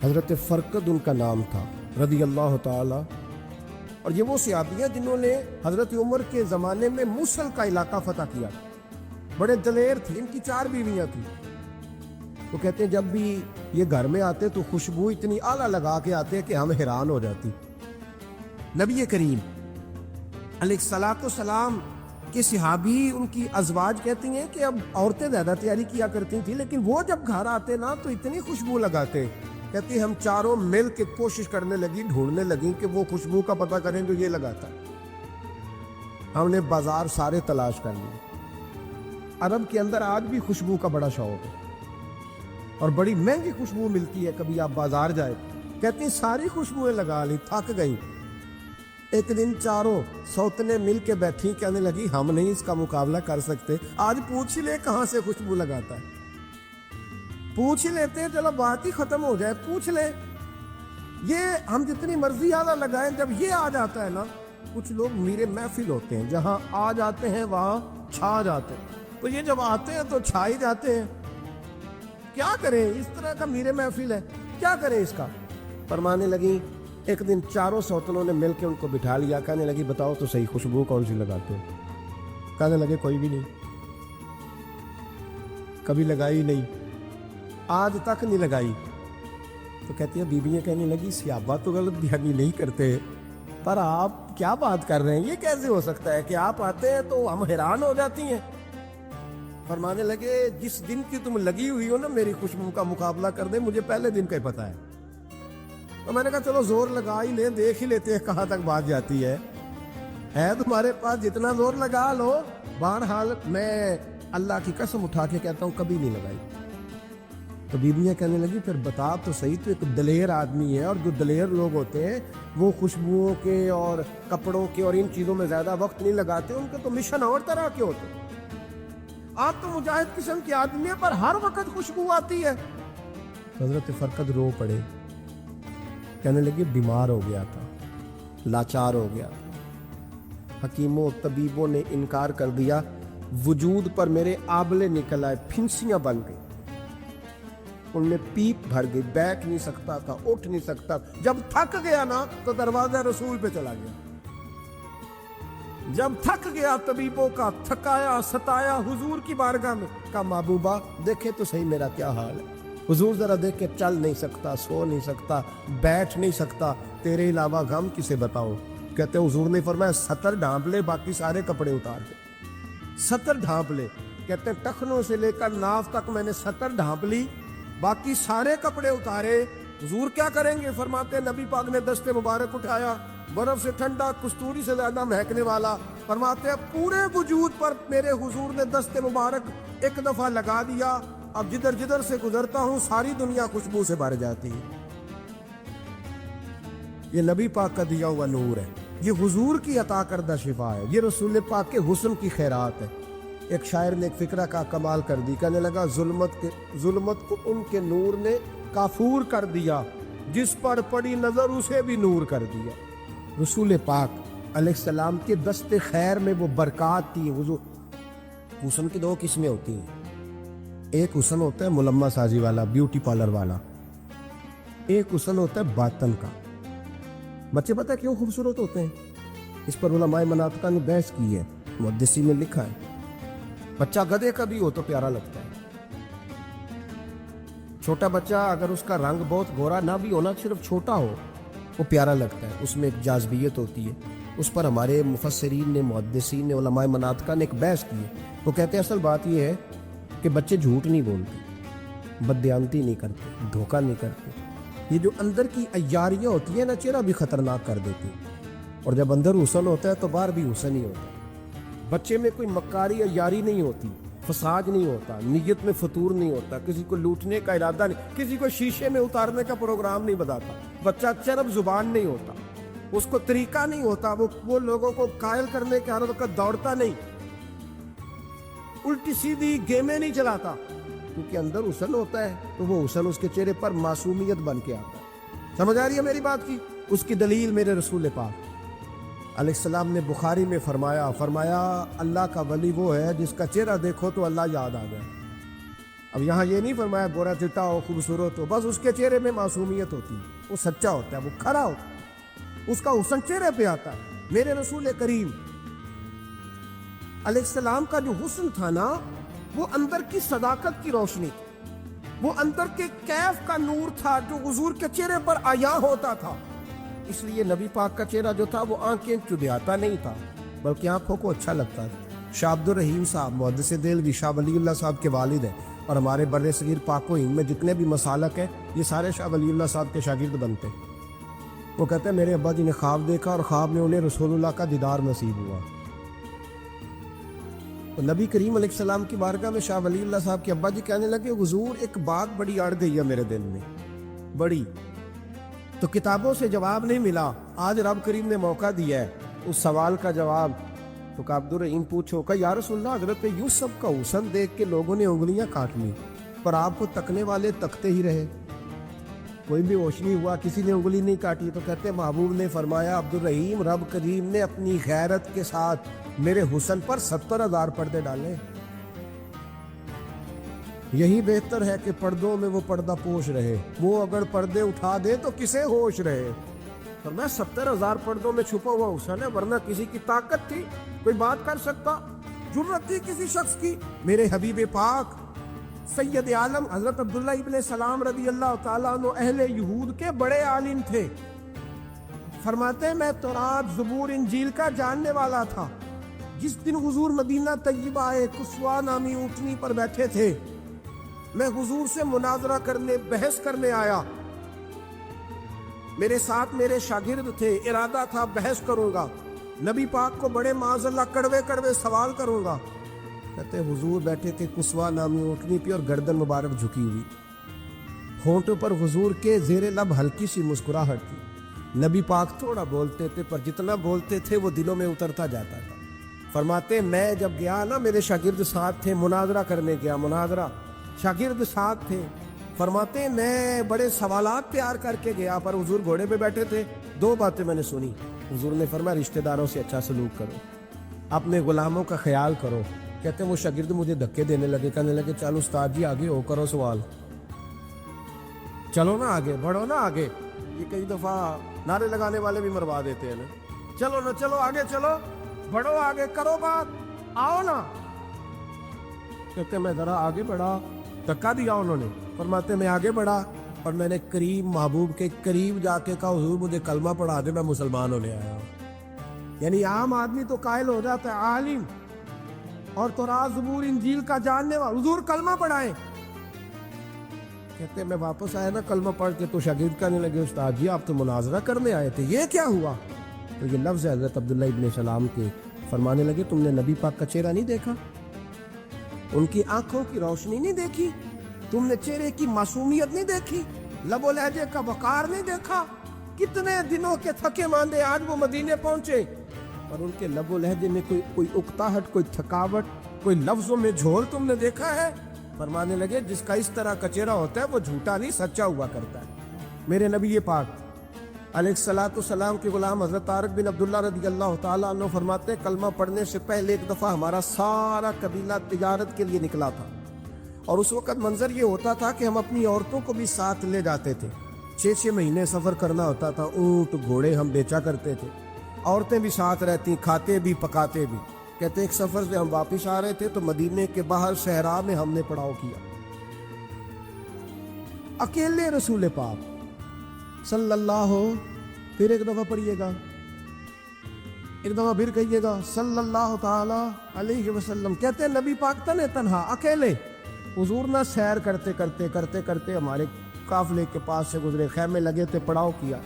حضرت فرقد ان کا نام تھا رضی اللہ تعالی، اور یہ وہ صحابی ہیں جنہوں نے حضرت عمر کے زمانے میں موصل کا علاقہ فتح کیا، بڑے دلیر تھے، ان کی 4 بیویاں تھیں۔ تو کہتے ہیں جب بھی یہ گھر میں آتے تو خوشبو اتنی اعلیٰ لگا کے آتے کہ ہم حیران ہو جاتی۔ نبی کریم علیہ الصلوۃ والسلام کے صحابی ان کی ازواج کہتی ہیں کہ اب عورتیں زیادہ تیاری کیا کرتی تھیں، لیکن وہ جب گھر آتے نا تو اتنی خوشبو لگاتے، کہتی ہم چاروں مل کے کوشش کرنے لگی، ڈھونڈنے لگی کہ وہ خوشبو کا پتہ کریں جو یہ لگاتا ہے۔ ہم نے بازار سارے تلاش کر لیے۔ عرب کے اندر آج بھی خوشبو کا بڑا شوق ہے اور بڑی مہنگی خوشبو ملتی ہے، کبھی آپ بازار جائے، کہتی ساری خوشبوئیں لگا لی، تھک گئی۔ ایک دن چاروں سوتنے مل کے بیٹھی، کہنے لگی ہم نہیں اس کا مقابلہ کر سکتے، آج پوچھ لے کہاں سے خوشبو لگاتا ہے، پوچھ ہی لیتے ہیں، چلو بات ہی ختم ہو جائے، پوچھ لے۔ یہ ہم جتنی مرضی اعلیٰ لگائیں، جب یہ آ جاتا ہے نا، کچھ لوگ میرے محفل ہوتے ہیں، جہاں آ جاتے ہیں وہاں چھا جاتے ہیں، تو یہ جب آتے ہیں تو چھا ہی جاتے ہیں۔ کیا کریں، اس طرح کا میرے محفل ہے، کیا کریں اس کا؟ فرمانے لگی ایک دن چاروں سوتنوں نے مل کے ان کو بٹھا لیا، کہنے لگی بتاؤ تو صحیح خوشبو کون سی لگاتے ہو؟ کہنے لگے کوئی بھی نہیں، کبھی لگائی نہیں، آج تک نہیں لگائی۔ تو کہتی ہیں بیویاں کہنے لگی صحابہ تو غلط بیانی نہیں کرتے، پر آپ کیا بات کر رہے ہیں، یہ کیسے ہو سکتا ہے کہ آپ آتے ہیں تو ہم حیران ہو جاتی ہیں؟ فرمانے لگے جس دن کی تم لگی ہوئی ہو نا میری خوشبو کا مقابلہ کر دے، مجھے پہلے دن کا ہی پتا ہے۔ تو میں نے کہا چلو زور لگا ہی لیں، دیکھ ہی لیتے ہیں کہاں تک بات جاتی ہے تمہارے پاس جتنا زور لگا لو۔ بہرحال میں اللہ کی قسم اٹھا کے کہتا ہوں کبھی نہیں لگائی۔ تو بیویاں کہنے لگی پھر بتا تو صحیح، تو ایک دلیر آدمی ہے، اور جو دلیر لوگ ہوتے ہیں وہ خوشبوؤں کے اور کپڑوں کے اور ان چیزوں میں زیادہ وقت نہیں لگاتے، ان کے تو مشن اور طرح کے ہوتے ہیں۔ آپ تو مجاہد قسم کے آدمی ہیں، پر ہر وقت خوشبو آتی ہے۔ حضرت فرقد رو پڑے، کہنے لگے بیمار ہو گیا تھا، لاچار ہو گیا تھا، حکیموں طبیبوں نے انکار کر دیا، وجود پر میرے آبلے نکل آئے، پھنسیاں بن گئی، ان میں پیپ بھر گئی، بیٹھ نہیں سکتا تھا، اٹھ نہیں سکتا۔ جب تھک گیا نا تو دروازہ رسول پہ چلا گیا، جب تھک گیا طبیبوں کا تھکایا ستایا حضور کی بارگاہ میں، کہا محبوبہ دیکھے تو صحیح میرا کیا حال ہے۔ حضور ذرا دیکھ کے، چل نہیں سکتا، سو نہیں سکتا، بیٹھ نہیں سکتا، تیرے علاوہ غم کسے بتاؤ؟ کہتے ہیں حضور نے فرمایا ستر ڈھانپ لے، باقی سارے کپڑے اتار دے، ستر ڈھانپ لے۔ کہتے ہیں ٹخنوں سے لے کر ناف تک میں نے ستر ڈھانپ لی، باقی سارے کپڑے اتارے۔ حضور کیا کریں گے؟ فرماتے ہیں نبی پاک نے دست مبارک اٹھایا، برف سے ٹھنڈا، کستوری سے زیادہ مہکنے والا، فرماتے ہیں پورے وجود پر میرے حضور نے دست مبارک ایک دفعہ لگا دیا، اب جدھر جدھر سے گزرتا ہوں ساری دنیا خوشبو سے بھر جاتی ہے۔ یہ نبی پاک کا دیا ہوا نور ہے، یہ حضور کی عطا کردہ شفا ہے، یہ رسول پاک کے حسن کی خیرات ہے۔ ایک شاعر نے ایک فقرہ کا کمال کر دی، کہنے لگا ظلمت کو ان کے نور نے کافور کر دیا، جس پر پڑی نظر اسے بھی نور کر دیا۔ رسول پاک علیہ السلام کے دست خیر میں وہ برکات تھی۔ حضور حسن کی 2 قسمیں ہوتی ہیں، ایک حسن ہوتا ہے ملمہ سازی والا، بیوٹی پارلر والا، ایک حسن ہوتا ہے باطن کا۔ بچے پتہ کیوں خوبصورت ہوتے ہیں؟ اس پر علماء مناطق نے بحث کی ہے، محدثین میں لکھا ہے۔ بچہ گدھے کا بھی ہو تو پیارا لگتا ہے، چھوٹا بچہ اگر اس کا رنگ بہت گورا نہ بھی ہونا، صرف چھوٹا ہو، وہ پیارا لگتا ہے، اس میں ایک جاذبیت ہوتی ہے۔ اس پر ہمارے مفسرین نے، محدثین نے، علماء مناطق نے ایک بحث کی ہے۔ وہ کہتے ہیں اصل بات یہ ہے کہ بچے جھوٹ نہیں بولتے، بددیانتی نہیں کرتے، دھوکہ نہیں کرتے، یہ جو اندر کی عیاریاں ہوتی ہیں نا، چہرہ بھی خطرناک کر دیتی، اور جب اندر حسن ہوتا ہے تو باہر بھی حسن ہی ہوتا ہے۔ بچے میں کوئی مکاری عیاری نہیں ہوتی، فساد نہیں ہوتا، نیت میں فطور نہیں ہوتا، کسی کو لوٹنے کا ارادہ نہیں، کسی کو شیشے میں اتارنے کا پروگرام نہیں بتاتا، بچہ چرب زبان نہیں ہوتا، اس کو طریقہ نہیں ہوتا، وہ لوگوں کو قائل کرنے کے ہر وقت دوڑتا نہیں، الٹی سیدھی گیمیں نہیں چلاتا، کیونکہ اندر حسن ہوتا ہے تو وہ حسن اس کے چہرے پر معصومیت بن کے آتا ہے۔ سمجھ آ رہی ہے میری بات کی؟ اس کی دلیل میرے رسول پاک علیہ السلام نے بخاری میں فرمایا اللہ کا ولی وہ ہے جس کا چہرہ دیکھو تو اللہ یاد آ جائے۔ اب یہاں یہ نہیں فرمایا گورا چٹا ہو خوبصورت ہو، بس اس کے چہرے میں معصومیت ہوتی ہے، وہ سچا ہوتا ہے، وہ کھرا ہوتا ہے، اس کا حسن چہرے پہ آتا ہے۔ میرے رسول کریم علیہ السلام کا جو حسن تھا نا، وہ اندر کی صداقت کی روشنی تھی، وہ اندر کے کیف کا نور تھا جو حضور کے چہرے پر عیاں ہوتا تھا۔ اس لیے نبی پاک کا چہرہ جو تھا وہ آنکھیں چدھیاتا نہیں تھا، بلکہ آنکھوں کو اچھا لگتا تھا۔ شاہ عبد الرحیم صاحب محدث دہلوی شاہ ولی اللہ صاحب کے والد ہیں، اور ہمارے بر صغیر پاک و ہند میں جتنے بھی مسالک ہیں یہ سارے شاہ ولی اللہ صاحب کے شاگرد بنتے ہیں۔ وہ کہتے ہیں میرے ابا جی نے خواب دیکھا اور خواب میں انہیں رسول اللہ کا دیدار نصیب ہوا۔ تو نبی کریم علیہ السلام کی بارگاہ میں شاہ ولی اللہ صاحب کے ابا جی کہنے لگے حضور ایک بات بڑی اڑ گئی ہے میرے دل میں، بڑی، تو کتابوں سے جواب نہیں ملا، آج رب کریم نے موقع دیا ہے اس سوال کا جواب۔ تو کہ عبد الرحیم پوچھو کہ یا رسول اللہ حضرت یوسف کا حسن دیکھ کے لوگوں نے انگلیاں کاٹ لی، پر آپ کو تکنے والے تکتے ہی رہے، کوئی بھی ہوش نہیں ہوا، کسی نے انگلی نہیں کاٹی۔ تو کہتے محبوب نے فرمایا عبد الرحیم رب کریم نے اپنی غیرت کے ساتھ میرے حسن پر 70,000 پردے ڈالے، یہی بہتر ہے کہ پردوں میں وہ پردہ پوش رہے، وہ اگر پردے اٹھا دے تو کسے ہوش رہے۔ اور میں 70,000 پردوں میں چھپا ہوا حسن ہے، ورنہ کسی کی طاقت تھی کوئی بات کر سکتا، جرت تھی کسی شخص کی؟ میرے حبیب پاک سید عالم حضرت عبداللہ ابن سلام رضی اللہ تعالیٰ عنہ اہل یہود کے بڑے عالم تھے، فرماتے ہیں میں تورات زبور انجیل کا جاننے والا تھا۔ جس دن حضور مدینہ طیبہ آئے، کسوا نامی اونٹنی پر بیٹھے تھے، میں حضور سے مناظرہ کرنے بحث کرنے آیا، میرے ساتھ میرے شاگرد تھے، ارادہ تھا بحث کروں گا، نبی پاک کو بڑے معاذ اللہ کڑوے کڑوے سوال کروں گا۔ کہتے حضور بیٹھے تھے کسوا نامی اونٹنی پہ اور گردن مبارک جھکی ہوئی، ہونٹوں پر حضور کے زیر لب ہلکی سی مسکراہٹ تھی۔ نبی پاک تھوڑا بولتے تھے پر جتنا بولتے تھے وہ دلوں میں اترتا جاتا تھا۔ فرماتے میں جب گیا نا، میرے شاگرد ساتھ تھے، مناظرہ کرنے گیا، مناظرہ، شاگرد ساتھ تھے، فرماتے میں بڑے سوالات تیار کر کے گیا، پر حضور گھوڑے پہ بیٹھے تھے، دو باتیں میں نے سنی۔ حضور نے فرمایا رشتہ داروں سے اچھا سلوک کرو، اپنے غلاموں کا خیال کرو۔ کہتے ہیں وہ شاگرد مجھے دھکے دینے لگے، کہنے لگے چل استاد جی آگے ہو، کرو سوال، چلو نا آگے بڑھو نا آگے۔ یہ کئی دفعہ نعرے لگانے والے بھی مروا دیتے ہیں نا، چلو نا چلو آگے چلو، بڑھو آگے، کرو بات، آؤ نا۔ کہتے میں ذرا آگے بڑھا، دھکا دیا انہوں نے۔ فرماتے میں آگے بڑھا اور میں نے قریب محبوب کے قریب جا کے کہا حضور مجھے کلمہ پڑھا دے، میں مسلمان ہونے آیا ہوں۔ یعنی عام آدمی تو قائل ہو جاتا ہے عالم اور تورات زبور انجیل کا جاننے والا، حضور کلمہ پڑھائیں۔ کہتے میں واپس آیا نا کلمہ پڑھ کے، تو شاگرد کہنے لگے استاد جی آپ تو مناظرہ کرنے آئے تھے، یہ کیا ہوا؟ تو یہ لفظ ہے حضرت عبداللہ ابن سلام کے، فرمانے لگے تم نے نبی پاک کا چہرہ نہیں دیکھا، ان کی آنکھوں کی روشنی نہیں دیکھی، تم نے چہرے کی معصومیت نہیں دیکھی، لب و لہجے کا وقار نہیں دیکھا؟ کتنے دنوں کے تھکے ماندے آج وہ مدینے پہنچے اور ان کے لب و لہجے میں کوئی اکتاہٹ، کوئی تھکاوٹ، کوئی لفظوں میں جھول تم نے دیکھا ہے؟ فرمانے لگے جس کا اس طرح کا چہرہ ہوتا ہے وہ جھوٹا نہیں سچا ہوا کرتا ہے۔ میرے نبی پاک علیہ الصلوۃ والسلام کے غلام حضرت طارق بن عبداللہ رضی اللہ تعالیٰ عنہ فرماتے ہیں کلمہ پڑھنے سے پہلے ایک دفعہ ہمارا سارا قبیلہ تجارت کے لیے نکلا تھا، اور اس وقت منظر یہ ہوتا تھا کہ ہم اپنی عورتوں کو بھی ساتھ لے جاتے تھے، 6 مہینے سفر کرنا ہوتا تھا، اونٹ گھوڑے ہم بیچا کرتے تھے، عورتیں بھی ساتھ رہتی، کھاتے بھی پکاتے بھی۔ کہتے ایک سفر سے ہم واپس آ رہے تھے تو مدینے کے باہر صحرا میں ہم نے پڑاؤ کیا، اکیلے رسول پاک صلی اللہ، پھر ایک دفعہ پڑھیے گا، ایک دفعہ پھر کہیے گا صلی اللہ تعالی علیہ وسلم۔ کہتے ہیں نبی پاک تنے تنہا اکیلے، حضور نہ سیر کرتے کرتے کرتے کرتے ہمارے قافلے کے پاس سے گزرے، خیمے لگے تھے، پڑاؤ کیا،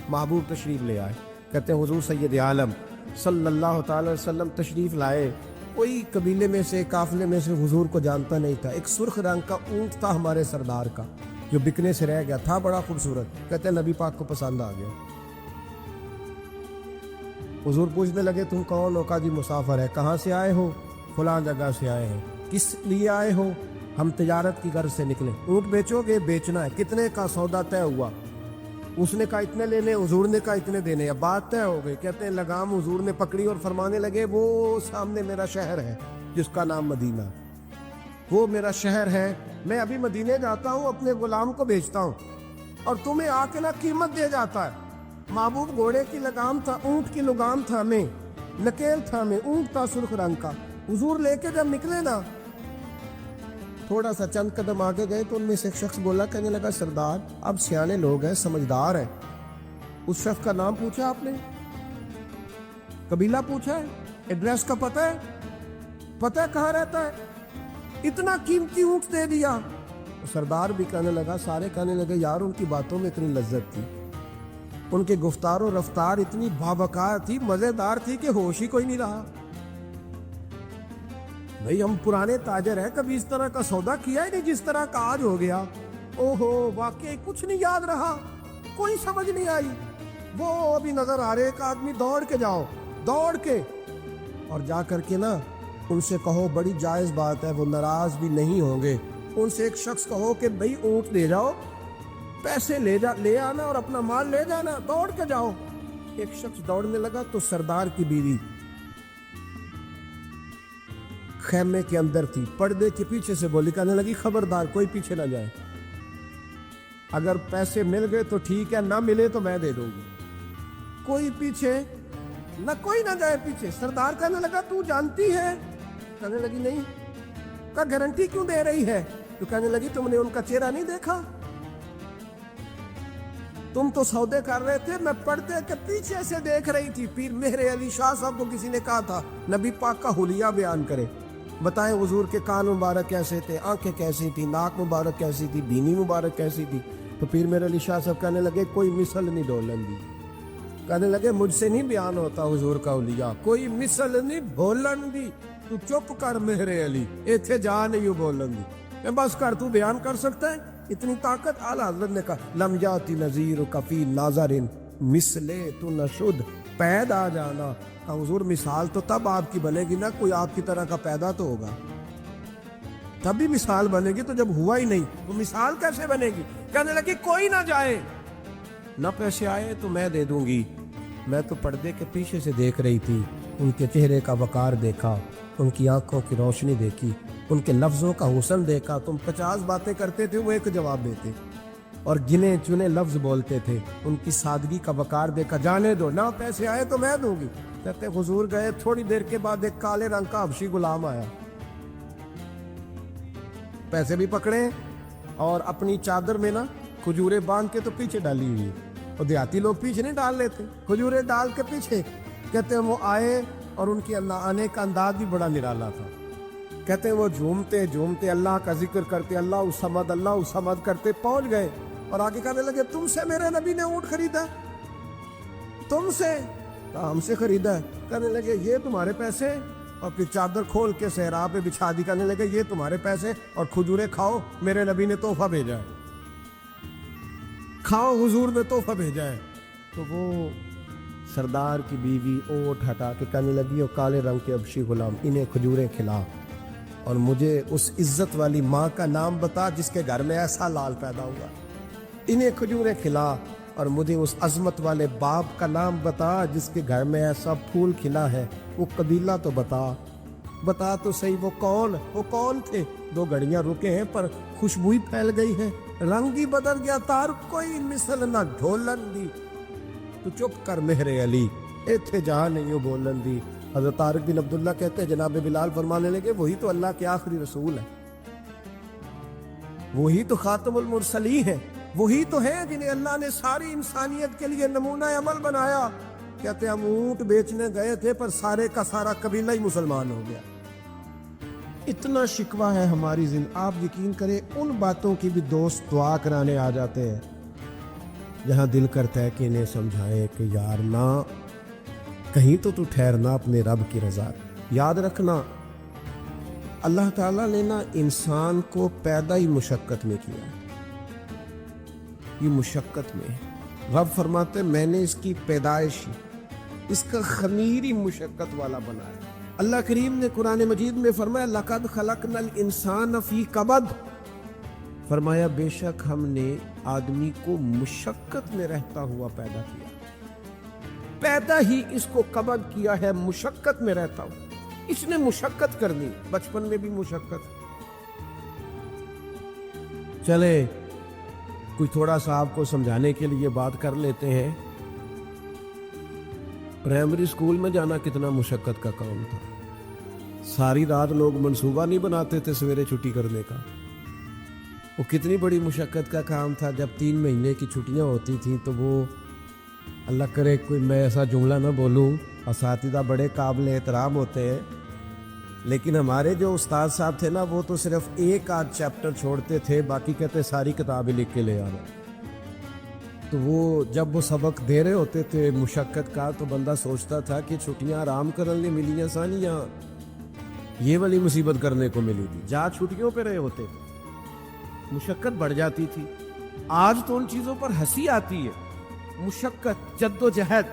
محبوب تشریف لے آئے۔ کہتے ہیں حضور سید عالم صلی اللہ تعالی وسلم تشریف لائے، کوئی قبیلے میں سے قافلے میں سے حضور کو جانتا نہیں تھا، ایک سرخ رنگ کا اونٹ تھا ہمارے سردار کا جو بکنے سے رہ گیا تھا، بڑا خوبصورت۔ کہتے ہیں نبی پاک کو پسند آ گیا، حضور پوچھنے لگے تم کون ہو؟ کہا جی مسافر ہے۔ کہاں سے آئے ہو؟ فلاں جگہ سے آئے ہیں۔ کس لیے آئے ہو؟ ہم تجارت کی غرض سے نکلے۔ اونٹ بیچو گے؟ بیچنا ہے۔ کتنے کا سودا طے ہوا؟ اس نے کہا اتنے لینے، حضور نے کہا اتنے دینے، اب بات طے ہو گئی۔ کہتے ہیں لگام حضور نے پکڑی اور فرمانے لگے وہ سامنے میرا شہر ہے جس کا نام مدینہ، وہ میرا شہر ہے میں ابھی مدینے جاتا ہوں اپنے غلام کو بیچتا ہوں اور تمہیں آ کے نا قیمت دے جاتا ہے. محبوب گھوڑے کی لگام تھا, اونٹ کی لگام تھا میں, نکیل تھا میں, اونٹ تھا سرخ رنگ کا. حضور لے کے جب نکلے نا, تھوڑا سا چند قدم آگے گئے تو ان میں سے ایک شخص بولا, کہنے لگا سردار اب سیانے لوگ ہیں, سمجھدار ہیں. اس شخص کا نام پوچھا آپ نے, قبیلہ پوچھا ہے, ایڈریس کا پتہ ہے, پتہ ہے کہاں رہتا ہے, اتنا قیمتی اونٹ دے دیا. سردار بھی کہنے لگا, سارے کہنے لگے یار ان کی باتوں میں اتنی لذت تھی, ان کے گفتار و رفتار اتنی بابکار تھی, مزیدار تھی کہ ہوش ہی کوئی نہیں رہا. بھئی ہم پرانے تاجر ہیں, کبھی اس طرح کا سودا کیا ہی نہیں جس طرح کا آج ہو گیا. اوہو واقعی کچھ نہیں یاد رہا, کوئی سمجھ نہیں آئی. وہ ابھی نظر آ رہے ایک آدمی, دوڑ کے جاؤ, دوڑ کے, اور جا کر کے نا ان سے کہو, بڑی جائز بات ہے, وہ ناراض بھی نہیں ہوں گے. ان سے ایک شخص کہو کہ بھئی اونٹ لے جاؤ, پیسے لے آنا اور اپنا مال لے جانا, دوڑ کے جاؤ. ایک شخص دوڑنے لگا تو سردار کی بیوی خیمے کے اندر تھی, پردے کے پیچھے سے بولی, کہنے لگی خبردار کوئی پیچھے نہ جائے, اگر پیسے مل گئے تو ٹھیک ہے, نہ ملے تو میں دے دوں گی, کوئی پیچھے نہ, کوئی نہ جائے پیچھے. سردار کہنے لگا تو جانتی ہے, کہنے لگی نہیں. کا گارنٹی کیوں دے رہی ہے؟ تو کہنے لگی تم نے ان کا چہرہ نہیں دیکھا, تم تو سودے کر رہے تھے, میں پردے کے پیچھے سے دیکھ رہی تھی. پیر مہر علی شاہ صاحب کو کسی نے کہا تھا نبی پاک کا حلیہ بیان کرے, بتائیں حضور کے کان مبارک کیسے تھے, آنکھیں کیسی تھی, ناک مبارک کیسی تھی, بینی مبارک کیسی تھی. تو پیر مہر علی شاہ صاحب کہنے لگے کوئی مثل نہیں ڈولن دی. کہنے لگے مجھ سے نہیں بیان ہوتا حضور کا حلیہ, کوئی مثل نہیں بولن دی. تو چپ کر مہر علی, ایتھے جا نہیں بولن دی, بس کر, تو بیان کر سکتا ہے اتنی طاقت. اعلیٰ حضرت نے کہا لم یاتی نذیر کفی ناظرن مثلے تو نشد پید آ جانا. کہا حضور مثال تو تب آپ کی بنے گی نا, کوئی آپ کی طرح کا پیدا تو ہوگا, تبھی مثال بنے گی, تو جب ہوا ہی نہیں تو مثال کیسے بنے گی. کہنے لگی کوئی نہ جائے, نہ پیسے آئے تو میں دے دوں گی. میں تو پردے کے پیچھے سے دیکھ رہی تھی, ان کے چہرے کا وقار دیکھا, ان کی آنکھوں کی روشنی دیکھی, ان کے لفظوں کا حسن دیکھا. تم 50 باتیں کرتے تھے, وہ ایک جواب دیتے, اور گنے چنے لفظ بولتے تھے. ان کی سادگی کا وقار دیکھا, جانے دو, نہ پیسے آئے تو میں دوں گی. کہتے حضور گئے, تھوڑی دیر کے بعد ایک کالے رنگ کا حبشی غلام آیا, پیسے بھی پکڑے اور اپنی چادر میں نا کھجورے باندھ کے تو پیچھے ڈالی ہوئی, اور دیہاتی لوگ پیچھے نہیں ڈال لیتے, کھجورے ڈال کے پیچھے. کہتے ہیں وہ آئے اور ان کے آنے کا انداز بھی بڑا نرالا تھا. کہتے ہیں وہ جھومتے جھومتے اللہ کا ذکر کرتے, اللہ الصمد کرتے پہنچ گئے, اور آگے کہنے لگے تم سے میرے نبی نے اونٹ خریدا, تم سے؟ کہا ہم سے خریدا ہے. کہنے لگے یہ تمہارے پیسے, اور پھر چادر کھول کے صحرا پہ بچھا دی. کہنے لگے یہ تمہارے پیسے, اور کھجورے کھاؤ, میرے نبی نے تحفہ بھیجا ہے, کھاؤ, حضور نے تحفہ بھیجا ہے. تو وہ سردار کی بیوی اوٹ ہٹا کے کہنے لگی, اور کالے رنگ کے حبشی غلام, انہیں کھجورے کھلا, اور مجھے اس عزت والی ماں کا نام بتا جس کے گھر میں ایسا لال پیدا ہوا. انہیں کھجورے کھلا, اور مجھے اس عظمت والے باپ کا نام بتا جس کے گھر میں ایسا پھول کھلا ہے. وہ قبیلہ تو بتا تو صحیح, وہ کون تھے. 2 گھڑیاں رکے ہیں پر خوشبو ہی پھیل گئی ہے, رنگ ہی بدل گیا, تار کوئی مثل نہ ڈھولن دی. تو چپ کر مہر علی, ایتھے جہاں نہیں ہو بولن دی. حضرت طارق بن عبداللہ کہتے ہیں جناب بلال فرمانے لگے وہی تو اللہ کے آخری رسول ہے, وہی تو خاتم المرسلین ہے, وہی تو ہے جنہیں اللہ نے ساری انسانیت کے لیے نمونہ عمل بنایا. کہتے ہیں ہم اونٹ بیچنے گئے تھے پر سارے کا سارا قبیلہ ہی مسلمان ہو گیا. اتنا شکوہ ہے ہماری زندگی. آپ یقین کریں ان باتوں کی بھی دوست دعا کرانے آ جاتے ہیں جہاں دل کرتا ہے کہ انہیں سمجھائے کہ یار نہ, کہیں تو ٹھہرنا اپنے رب کی رضا. یاد رکھنا اللہ تعالیٰ نے نا انسان کو پیدا ہی مشقت میں کیا, یہ مشقت میں. رب فرماتے میں نے اس کی پیدائش اس کا خمیری مشقت والا بنایا. اللہ کریم نے قرآن مجید میں فرمایا لقد خلقنا الانسان فی کبد, فرمایا بے شک ہم نے آدمی کو مشقت میں رہتا ہوا پیدا کیا. پیدا ہی اس کو کبد کیا ہے, مشقت میں رہتا ہوں. اس نے مشقت کرنی, بچپن میں بھی مشقت, چلے کوئی تھوڑا سا آپ کو سمجھانے کے لیے بات کر لیتے ہیں. پرائمری سکول میں جانا کتنا مشقت کا کام تھا. ساری رات لوگ منصوبہ نہیں بناتے تھے سویرے چھٹی کرنے کا. وہ کتنی بڑی مشقت کا کام تھا. جب 3 مہینے کی چھٹیاں ہوتی تھیں تو وہ اللہ کرے کوئی میں ایسا جملہ نہ بولوں، اساتذہ بڑے قابل احترام ہوتے ہیں، لیکن ہمارے جو استاد صاحب تھے نا وہ تو صرف ایک آدھ چیپٹر چھوڑتے تھے، باقی کہتے ساری کتابیں لکھ کے لے آنا. تو وہ جب وہ سبق دے رہے ہوتے تھے مشقت کا تو بندہ سوچتا تھا کہ چھٹیاں آرام کرنے ملی ہیں سانیاں یہ والی مصیبت کرنے کو ملی تھی. جہاں چھٹیوں پہ رہے ہوتے مشقت بڑھ جاتی تھی. آج تو ان چیزوں پر ہنسی آتی ہے. مشقت، جد و جہد،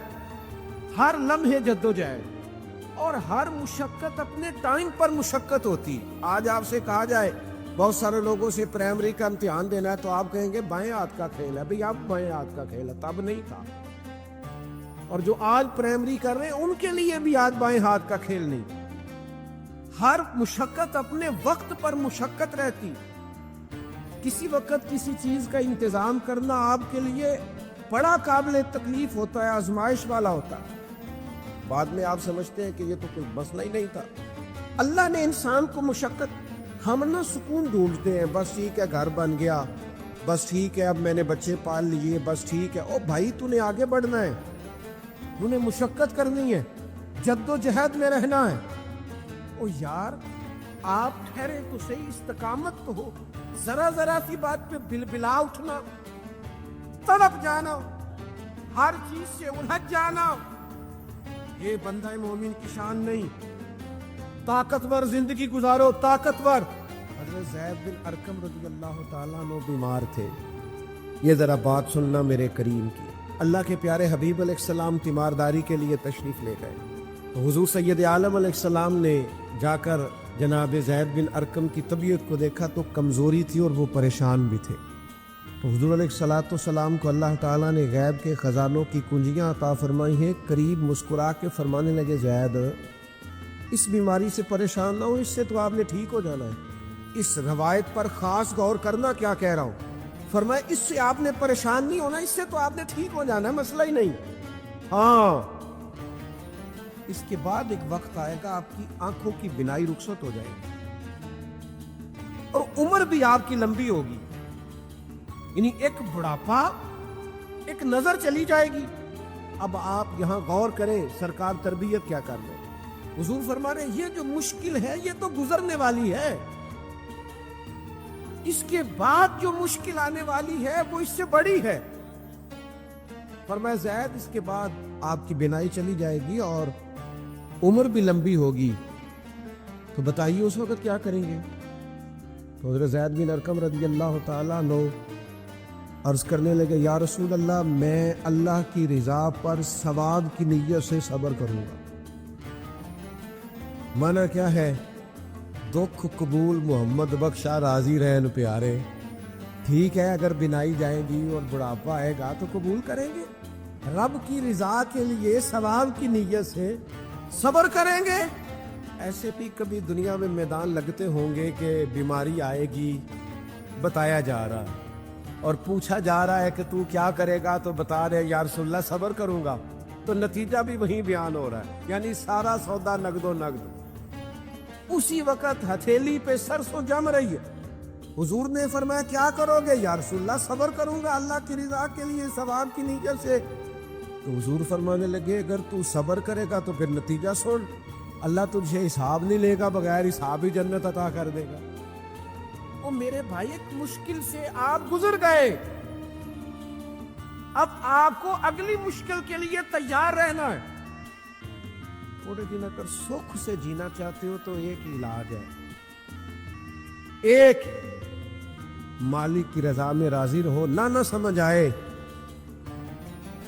ہر لمحے جد و جہد، اور ہر مشقت اپنے ٹائم پر مشقت ہوتی. آج آپ سے کہا جائے بہت سارے لوگوں سے پرائمری کا امتحان دینا ہے تو آپ کہیں گے بائیں ہاتھ کا کھیل ہے. بھئی اب بائیں ہاتھ کا کھیل ہے، تب نہیں تھا. اور جو آج پرائمری کر رہے ہیں ان کے لیے بھی آج بائیں ہاتھ کا کھیل نہیں. ہر مشقت اپنے وقت پر مشقت رہتی. کسی وقت کسی چیز کا انتظام کرنا آپ کے لیے بڑا قابل تکلیف ہوتا ہے، آزمائش والا ہوتا ہے. بعد میں آپ سمجھتے ہیں کہ یہ تو کوئی مسئلہ ہی نہیں تھا. اللہ نے انسان کو مشقت، ہم نہ سکون ڈھونڈتے ہیں، بس ٹھیک ہے گھر بن گیا، بس ٹھیک ہے اب میں نے بچے پال لیے، بس ٹھیک ہے. او بھائی تو نے آگے بڑھنا ہے، تو نے مشقت کرنی ہے، جد و جہد میں رہنا ہے. او یار آپ ٹھہرے تو صحیح، استقامت تو ہو. ذرا ذرا سی بات پہ بلبلا اٹھنا، تڑپ جانا، ہر چیز سے الجھ جانا، یہ بندہ مومن کی شان نہیں. طاقتور زندگی گزارو، طاقتور. حضرت زید بن ارقم رضی اللہ تعالیٰ عنہ بیمار تھے. یہ ذرا بات سننا میرے کریم کی. اللہ کے پیارے حبیب علیہ السلام تیمارداری کے لیے تشریف لے گئے. تو حضور سید عالم علیہ السلام نے جا کر جناب زید بن ارقم کی طبیعت کو دیکھا تو کمزوری تھی اور وہ پریشان بھی تھے. تو حضور علیہ السلام کو اللہ تعالیٰ نے غیب کے خزانوں کی کنجیاں عطا فرمائی ہیں. قریب مسکرا کے فرمانے لگے زید اس بیماری سے پریشان نہ ہو، اس سے تو آپ نے ٹھیک ہو جانا ہے. اس روایت پر خاص غور کرنا کیا کہہ رہا ہوں. فرمایا اس سے آپ نے پریشان نہیں ہونا، اس سے تو آپ نے ٹھیک ہو جانا ہے، مسئلہ ہی نہیں. ہاں اس کے بعد ایک وقت آئے گا آپ کی آنکھوں کی بینائی رخصت ہو جائے گی اور عمر بھی آپ کی لمبی ہوگی. یعنی ایک بڑھاپا، ایک نظر چلی جائے گی. اب آپ یہاں غور کریں سرکار تربیت کیا کر رہے. حضور فرما رہے یہ جو مشکل ہے یہ تو گزرنے والی ہے، اس کے بعد جو مشکل آنے والی ہے وہ اس سے بڑی ہے. فرمایا زید اس کے بعد آپ کی بینائی چلی جائے گی اور عمر بھی لمبی ہوگی، تو بتائیے اس وقت کیا کریں گے. تو حضرت زید بن ارقم رضی اللہ تعالیٰ عنہ عرض کرنے لگے یا رسول اللہ میں اللہ کی رضا پر ثواب کی نیت سے صبر کروں گا. مانا کیا ہے؟ دکھ قبول محمد بخشا راضی رہن پیارے. ٹھیک ہے اگر بینائی جائے گی اور بڑھاپا آئے گا تو قبول کریں گے، رب کی رضا کے لیے ثواب کی نیت سے صبر کریں گے. ایسے بھی کبھی دنیا میں میدان لگتے ہوں گے کہ بیماری آئے گی، بتایا جا رہا اور پوچھا جا رہا ہے کہ تو کیا کرے گا، تو بتا رہے یا رسول اللہ صبر کروں گا، تو نتیجہ بھی وہیں بیان ہو رہا ہے. یعنی سارا سودا نقد و نقد. اسی وقت ہتھیلی پہ سرسوں جم رہی ہے. حضور نے فرمایا کیا کرو گے؟ یا رسول اللہ صبر کروں گا اللہ کی رضا کے لیے ثواب کی نیت سے. تو حضور فرمانے لگے اگر تو صبر کرے گا تو پھر نتیجہ سن، اللہ تجھے حساب نہیں لے گا، بغیر حساب ہی جنت عطا کر دے گا. او میرے بھائی ایک مشکل سے آپ گزر گئے، اب آپ کو اگلی مشکل کے لیے تیار رہنا ہے. تھوڑے دن اگر سکھ سے جینا چاہتے ہو تو ایک ہی علاج ہے، ایک مالک کی رضا میں راضی رہو. نہ سمجھ آئے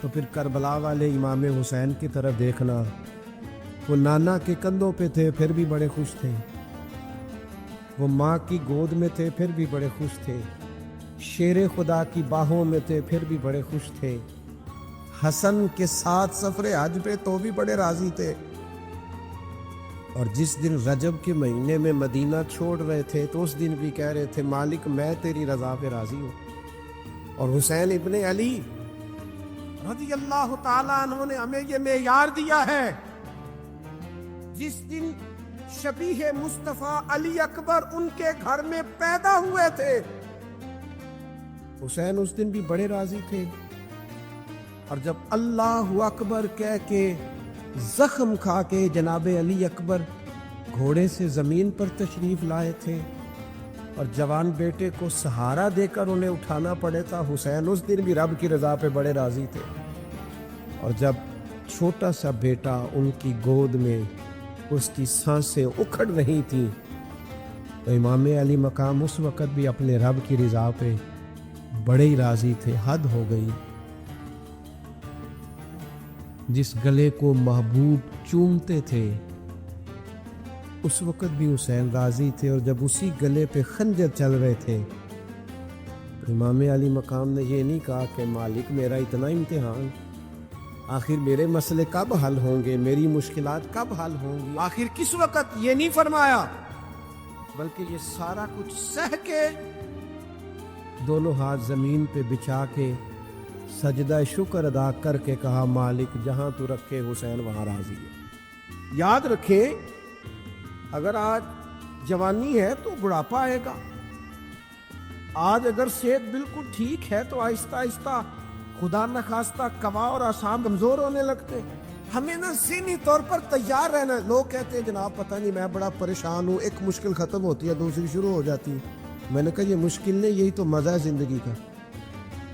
تو پھر کربلا والے امام حسین کی طرف دیکھنا. وہ نانا کے کندھوں پہ تھے پھر بھی بڑے خوش تھے، وہ ماں کی گود میں تھے پھر بھی بڑے خوش تھے، شیر خدا کی باہوں میں تھے پھر بھی بڑے خوش تھے، حسن کے ساتھ سفر حج پہ تو بھی بڑے راضی تھے. اور جس دن رجب کے مہینے میں مدینہ چھوڑ رہے تھے تو اس دن بھی کہہ رہے تھے مالک میں تیری رضا پہ راضی ہوں۔ اور حسین ابن علی رضی اللہ تعالیٰ عنہ نے ہمیں یہ معیار دیا ہے، جس دن شبیہ مصطفیٰ علی اکبر ان کے گھر میں پیدا ہوئے تھے، حسین اس دن بھی بڑے راضی تھے۔ اور جب اللہ اکبر کہہ کے زخم کھا کے جناب علی اکبر گھوڑے سے زمین پر تشریف لائے تھے اور جوان بیٹے کو سہارا دے کر انہیں اٹھانا پڑے تھا، حسین اس دن بھی رب کی رضا پہ بڑے راضی تھے۔ اور جب چھوٹا سا بیٹا ان کی گود میں اس کی سانسیں اکھڑ رہی تھیں تو امام علی مقام اس وقت بھی اپنے رب کی رضا پہ بڑے ہی راضی تھے، حد ہو گئی۔ جس گلے کو محبوب چومتے تھے اس وقت بھی حسین راضی تھے، اور جب اسی گلے پہ خنجر چل رہے تھے تو امام علی مقام نے یہ نہیں کہا کہ مالک میرا اتنا امتحان، آخر میرے مسئلے کب حل ہوں گے، میری مشکلات کب حل ہوں گی، آخر کس وقت، یہ نہیں فرمایا، بلکہ یہ سارا کچھ سہ کے دونوں ہاتھ زمین پہ بچھا کے سجدہ شکر ادا کر کے کہا مالک جہاں تو رکھے حسین وہاں راضی ہے۔ یاد رکھیں اگر آج جوانی ہے تو بڑھاپا آئے گا، آج اگر صحت بالکل ٹھیک ہے تو آہستہ آہستہ خدا نخواستہ قوا اور آسام کمزور ہونے لگتے۔ ہمیں نا ذہنی طور پر تیار رہنا۔ لوگ کہتے ہیں جناب پتہ نہیں میں بڑا پریشان ہوں، ایک مشکل ختم ہوتی ہے دوسری شروع ہو جاتی ہے۔ میں نے کہا یہ مشکل نہیں، یہی تو مزہ ہے زندگی کا۔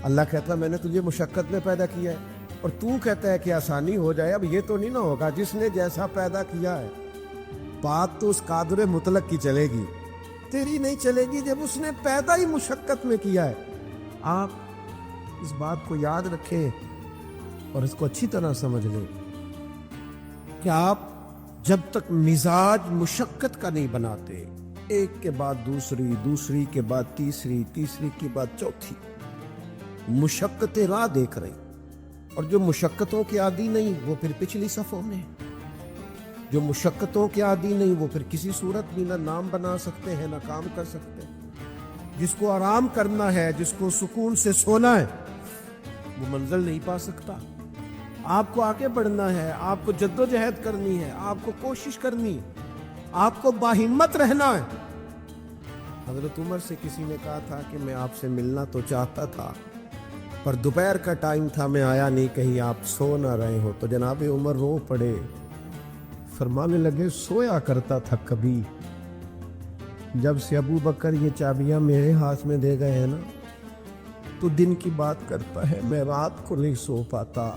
اللہ کہتا ہے میں نے تجھے مشقت میں پیدا کیا ہے اور تو کہتا ہے کہ آسانی ہو جائے۔ اب یہ تو نہیں نہ ہوگا، جس نے جیسا پیدا کیا ہے بات تو اس قادر مطلق کی چلے گی، تیری نہیں چلے گی جب اس نے پیدا ہی مشقت میں کیا ہے۔ آپ اس بات کو یاد رکھیں اور اس کو اچھی طرح سمجھ لیں کہ آپ جب تک مزاج مشقت کا نہیں بناتے، ایک کے بعد دوسری، دوسری کے بعد تیسری، تیسری کے بعد چوتھی مشقتیں راہ دیکھ رہے، اور جو مشقتوں کے عادی نہیں وہ پھر پچھلی صفوں میں، جو مشقتوں کے عادی نہیں وہ پھر کسی صورت بھی نہ نام بنا سکتے ہیں نہ کام کر سکتے۔ جس کو آرام کرنا ہے، جس کو سکون سے سونا ہے، وہ منزل نہیں پا سکتا۔ آپ کو آگے بڑھنا ہے، آپ کو جد و جہد کرنی ہے، آپ کو کوشش کرنی ہے، آپ کو باہمت رہنا ہے۔ حضرت عمر سے کسی نے کہا تھا کہ میں آپ سے ملنا تو چاہتا تھا پر دوپہر کا ٹائم تھا، میں آیا نہیں، کہیں آپ سو نہ رہے ہو۔ تو جناب عمر رو پڑے، فرمانے لگے سویا کرتا تھا کبھی، جب سے ابو بکر یہ چابیاں میرے ہاتھ میں دے گئے ہیں نا تو دن کی بات کرتا ہے، میں رات کو نہیں سو پاتا،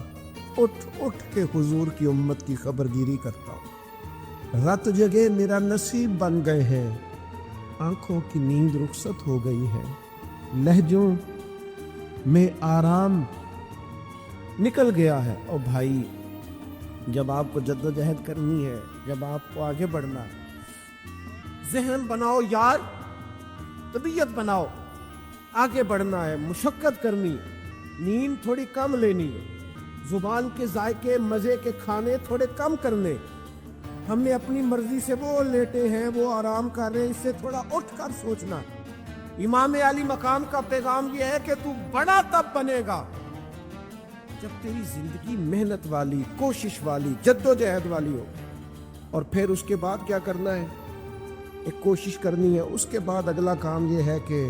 اٹھ اٹھ کے حضور کی امت کی خبرگیری کرتا ہوں۔ رات جگہ میرا نصیب بن گئے ہیں، آنکھوں کی نیند رخصت ہو گئی ہے، لہجوں میں آرام نکل گیا ہے۔ اور بھائی جب آپ کو جد و جہد کرنی ہے، جب آپ کو آگے بڑھنا ہے، ذہن بناؤ یار، طبیعت بناؤ، آگے بڑھنا ہے، مشقت کرنی، نیند تھوڑی کم لینی ہے، زبان کے ذائقے مزے کے کھانے تھوڑے کم کرنے۔ ہم نے اپنی مرضی سے وہ لیٹے ہیں، وہ آرام کر رہے ہیں، اس سے تھوڑا اٹھ کر سوچنا۔ امام علی مقام کا پیغام یہ ہے کہ تو بڑا تب بنے گا جب تیری زندگی محنت والی، کوشش والی، جد و جہد والی ہو۔ اور پھر اس کے بعد کیا کرنا ہے؟ ایک کوشش کرنی ہے، اس کے بعد اگلا کام یہ ہے کہ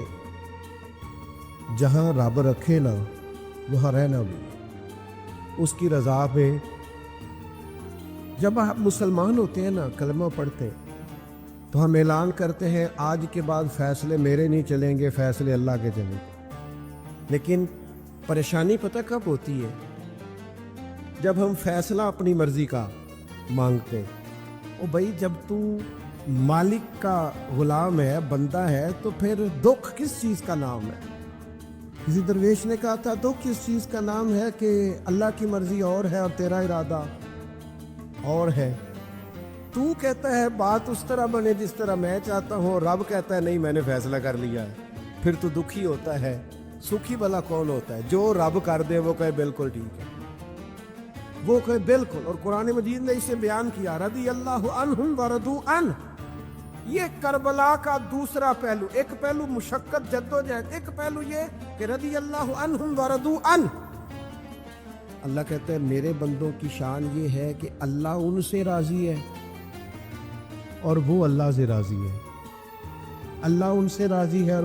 جہاں رب رکھے نا وہاں رہنا بھی، اس کی رضا پہ۔ جب آپ مسلمان ہوتے ہیں نا، کلمہ پڑھتے تو ہم اعلان کرتے ہیں آج کے بعد فیصلے میرے نہیں چلیں گے، فیصلے اللہ کے چلیں گے۔ لیکن پریشانی پتہ کب ہوتی ہے؟ جب ہم فیصلہ اپنی مرضی کا مانگتے۔ او بھائی جب تو مالک کا غلام ہے، بندہ ہے، تو پھر دکھ کس چیز کا نام ہے؟ کسی درویش نے کہا تھا دکھ کس چیز کا نام ہے کہ اللہ کی مرضی اور ہے اور تیرا ارادہ اور ہے۔ تو کہتا ہے بات اس طرح بنے جس طرح میں چاہتا ہوں، رب کہتا ہے نہیں میں نے فیصلہ کر لیا ہے، پھر تو دکھی ہوتا ہے۔ سکھی بھلا کون ہوتا ہے؟ جو رب کر دے وہ کہے بالکل ٹھیک ہے۔ وہ کہے بالکل، اور قرآن مجید نے اسے بیان کیا رضی اللہ عنہم ورضوا عنہ۔ یہ کربلا کا دوسرا پہلو، ایک پہلو مشقت جدوجہد، ایک پہلو یہ کہ رضی اللہ عنہم ورضوا عنہ۔ اللہ کہتا ہے میرے بندوں کی شان یہ ہے کہ اللہ ان سے راضی ہے اور وہ اللہ سے راضی ہے۔ اللہ ان سے راضی ہے اور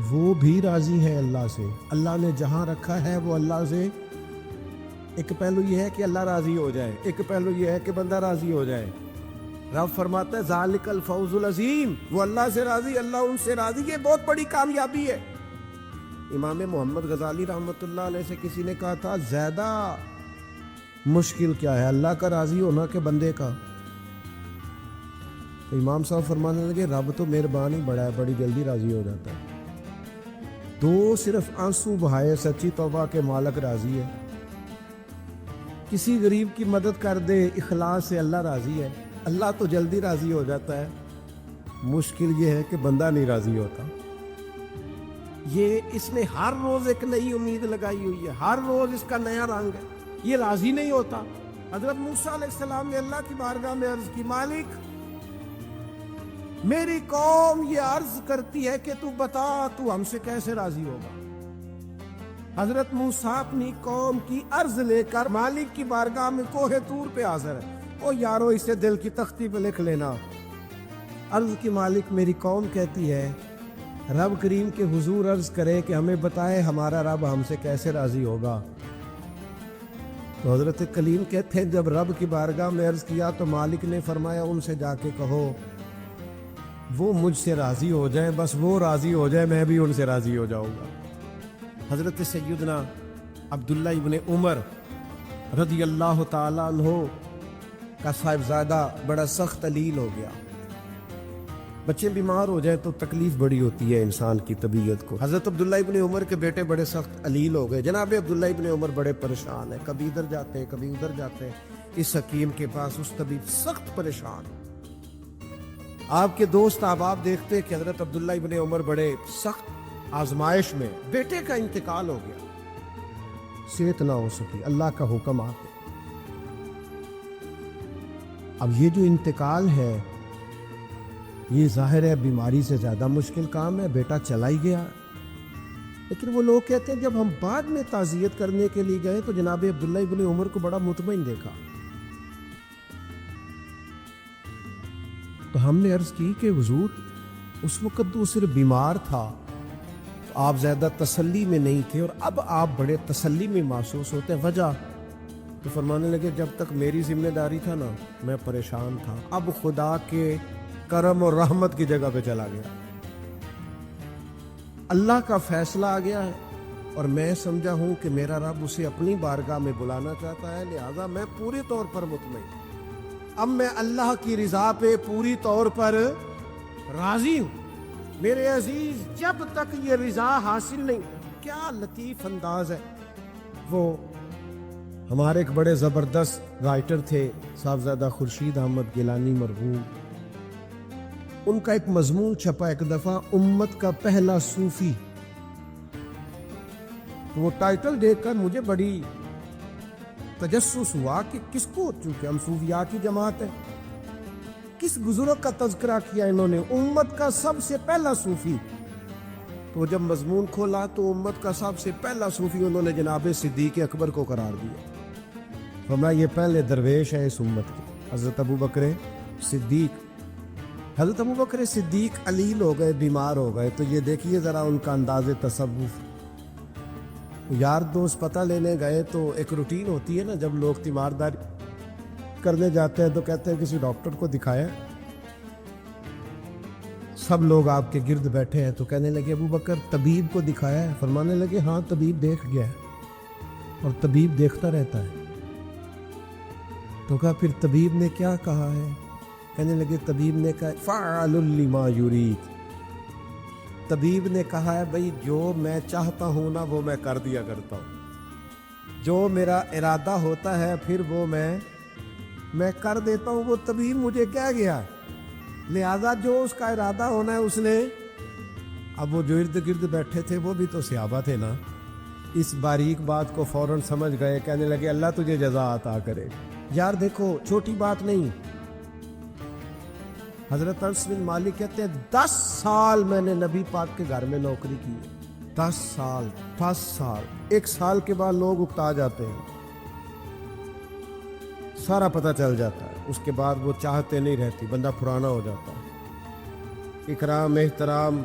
وہ بھی راضی ہے اللہ سے۔ اللہ نے جہاں رکھا ہے وہ اللہ سے، ایک پہلو یہ ہے کہ اللہ راضی ہو جائے، ایک پہلو یہ ہے کہ بندہ راضی ہو جائے۔ رب فرماتا ہے ذالک الفوز العظیم، وہ اللہ سے راضی، اللہ ان سے راضی، یہ بہت بڑی کامیابی ہے۔ امام محمد غزالی رحمۃ اللہ علیہ سے کسی نے کہا تھا زیادہ مشکل کیا ہے، اللہ کا راضی ہونا کہ بندے کا؟ تو امام صاحب فرمانے لگے رب تو مہربان ہی بڑا ہے، بڑی جلدی راضی ہو جاتا ہے۔ تو صرف آنسو بہائے سچی توبہ کے مالک راضی ہے، کسی غریب کی مدد کر دے اخلاص سے اللہ راضی ہے، اللہ تو جلدی راضی ہو جاتا ہے۔ مشکل یہ ہے کہ بندہ نہیں راضی ہوتا۔ یہ اس نے ہر روز ایک نئی امید لگائی ہوئی ہے، ہر روز اس کا نیا رنگ ہے، یہ راضی نہیں ہوتا۔ حضرت موسیٰ علیہ السلام نے اللہ کی بارگاہ میں عرض کی مالک میری قوم یہ عرض کرتی ہے کہ تو بتا تو ہم سے کیسے راضی ہوگا۔ حضرت موسیٰ اپنی قوم کی عرض لے کر مالک کی بارگاہ میں کوہ طور پہ حاضر ہے۔ او یارو اسے دل کی تختی پہ لکھ لینا۔ عرض کی مالک میری قوم کہتی ہے رب کریم کے حضور عرض کرے کہ ہمیں بتائے ہمارا رب ہم سے کیسے راضی ہوگا۔ تو حضرت کلیم کہتے ہیں جب رب کی بارگاہ میں عرض کیا تو مالک نے فرمایا ان سے جا کے کہو وہ مجھ سے راضی ہو جائیں، بس وہ راضی ہو جائے میں بھی ان سے راضی ہو جاؤں گا۔ حضرت سیدنا عبداللہ ابن عمر رضی اللہ تعالیٰ عنہ کا صاحبزادہ بڑا سخت علیل ہو گیا۔ بچے بیمار ہو جائیں تو تکلیف بڑی ہوتی ہے انسان کی طبیعت کو۔ حضرت عبداللہ ابن عمر کے بیٹے بڑے سخت علیل ہو گئے۔ جناب عبداللہ ابن عمر بڑے پریشان ہیں، کبھی ادھر جاتے ہیں کبھی ادھر جاتے ہیں، اس حکیم کے پاس اس طبیب سخت پریشان۔ آپ کے دوست احباب دیکھتے ہیں کہ حضرت عبداللہ ابن عمر بڑے سخت آزمائش میں، بیٹے کا انتقال ہو گیا، صحت نہ ہو سکی، اللہ کا حکم آ گیا۔ اب یہ جو انتقال ہے یہ ظاہر ہے بیماری سے زیادہ مشکل کام ہے، بیٹا چلا ہی گیا۔ لیکن وہ لوگ کہتے ہیں جب ہم بعد میں تعزیت کرنے کے لیے گئے تو جناب عبداللہ ابن عمر کو بڑا مطمئن دیکھا۔ تو ہم نے عرض کی کہ حضور اس وقت تو صرف بیمار تھا، آپ زیادہ تسلی میں نہیں تھے اور اب آپ بڑے تسلی میں محسوس ہوتے ہیں، وجہ؟ تو فرمانے لگے جب تک میری ذمہ داری تھا نا میں پریشان تھا، اب خدا کے کرم اور رحمت کی جگہ پہ چلا گیا، اللہ کا فیصلہ آ گیا ہے اور میں سمجھا ہوں کہ میرا رب اسے اپنی بارگاہ میں بلانا چاہتا ہے، لہذا میں پورے طور پر مطمئن، اب میں اللہ کی رضا پہ پوری طور پر راضی ہوں۔ میرے عزیز جب تک یہ رضا حاصل نہیں، کیا لطیف انداز ہے۔ وہ ہمارے ایک بڑے زبردست رائٹر تھے صاحبزادہ خورشید احمد گیلانی مرحوم، ان کا ایک مضمون چھپا ایک دفعہ امت کا پہلا صوفی۔ وہ ٹائٹل دیکھ کر مجھے بڑی تجسس ہوا کہ کس کو، چونکہ ہم صوفیاء کی جماعت ہے، کس بزرگ کا تذکرہ کیا انہوں نے، امت کا سب سے پہلا صوفی۔ تو جب مضمون کھولا تو امت کا سب سے پہلا صوفی انہوں نے جناب صدیق اکبر کو قرار دیا۔ فرمایا یہ پہلے درویش ہے اس امت کے، حضرت ابو بکر صدیق۔ حضرت ابو بکر صدیق علیل ہو گئے، بیمار ہو گئے، تو یہ دیکھیے ذرا ان کا انداز تصوف۔ یار دوست پتہ لینے گئے تو ایک روٹین ہوتی ہے نا، جب لوگ تیمارداری کرنے جاتے ہیں تو کہتے ہیں کسی ڈاکٹر کو دکھایا، سب لوگ آپ کے گرد بیٹھے ہیں، تو کہنے لگے ابو بکر طبیب کو دکھایا ہے؟ فرمانے لگے ہاں طبیب دیکھ گیا ہے، اور طبیب دیکھتا رہتا ہے۔ تو کہا پھر طبیب نے کیا کہا ہے؟ کہنے لگے طبیب نے کہا فعال لما یرید، طبیب نے کہا ہے بھئی جو میں چاہتا ہوں نا وہ میں کر دیا کرتا ہوں، جو میرا ارادہ ہوتا ہے پھر وہ میں کر دیتا ہوں، وہ طبیب مجھے کہہ گیا، لہذا جو اس کا ارادہ ہونا ہے اس نے۔ اب وہ جو ارد گرد بیٹھے تھے وہ بھی تو صحابہ تھے نا، اس باریک بات کو فوراً سمجھ گئے، کہنے لگے اللہ تجھے جزا عطا کرے۔ یار دیکھو چھوٹی بات نہیں، حضرت انس بن مالک کہتے ہیں 10 سال میں نے نبی پاک کے گھر میں نوکری کی ہے۔ 10 سال، 1 سال کے بعد لوگ اکتا جاتے ہیں، سارا پتہ چل جاتا ہے، اس کے بعد وہ چاہتے نہیں رہتی، بندہ پرانا ہو جاتا ہے، اکرام احترام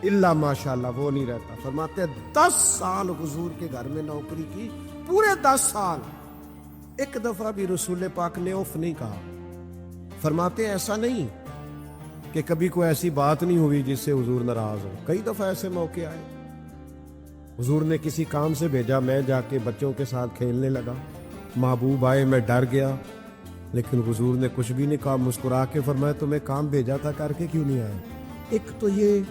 الا ماشاءاللہ وہ نہیں رہتا۔ فرماتے ہیں 10 سال حضور کے گھر میں نوکری کی، پورے 10 سال ایک دفعہ بھی رسول پاک نے اف نہیں کہا۔ فرماتے ہیں ایسا نہیں کہ کبھی کوئی ایسی بات نہیں ہوئی جس سے حضور ناراض ہو، کئی دفعہ ایسے موقع آئے، حضور نے کسی کام سے بھیجا، میں جا کے بچوں کے ساتھ کھیلنے لگا، محبوب آئے، میں ڈر گیا، لیکن حضور نے کچھ بھی نہیں کہا، مسکرا کے فرمایا تمہیں کام بھیجا تھا کر کے کیوں نہیں آئے؟ ایک تو یہ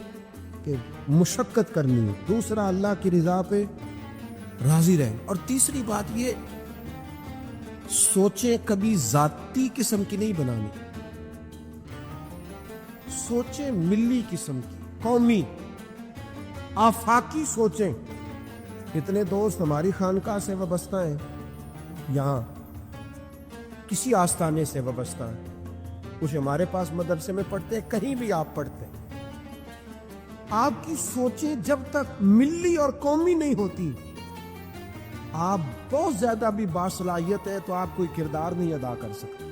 کہ مشقت کرنی ہے، دوسرا اللہ کی رضا پہ راضی رہیں، اور تیسری بات یہ سوچیں کبھی ذاتی قسم کی نہیں بنانی، سوچیں ملی قسم کی، قومی آفاقی سوچیں۔ کتنے دوست ہماری خانقاہ سے وابستہ ہیں، یہاں کسی آستانے سے وابستہ ہیں، کچھ ہمارے پاس مدرسے میں پڑھتے ہیں، کہیں بھی آپ پڑھتے ہیں۔ آپ کی سوچیں جب تک ملی اور قومی نہیں ہوتی، آپ بہت زیادہ بھی باصلاحیت ہے تو آپ کوئی کردار نہیں ادا کر سکتے۔